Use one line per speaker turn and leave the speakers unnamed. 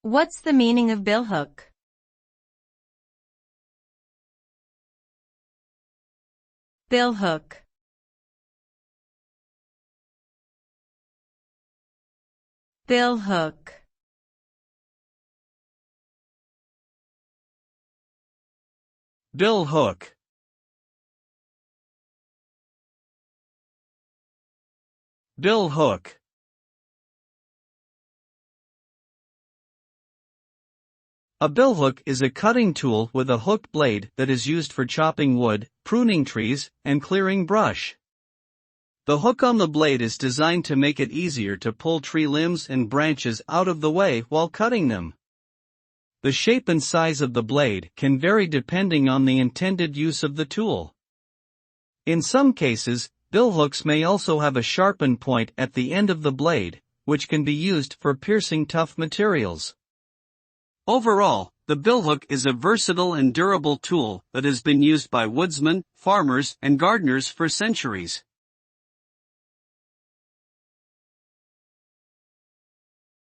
What's the meaning of billhook? Billhook. Billhook.
Billhook. Billhook. A billhook is a cutting tool with a hooked blade that is used for chopping wood, pruning trees, and clearing brush. The hook on the blade is designed to make it easier to pull tree limbs and branches out of the way while cutting them. The shape and size of the blade can vary depending on the intended use of the tool. In some cases, billhooks may also have a sharpened point at the end of the blade, which can be used for piercing tough materials. Overall, the billhook is a versatile and durable tool that has been used by woodsmen, farmers, and gardeners for centuries.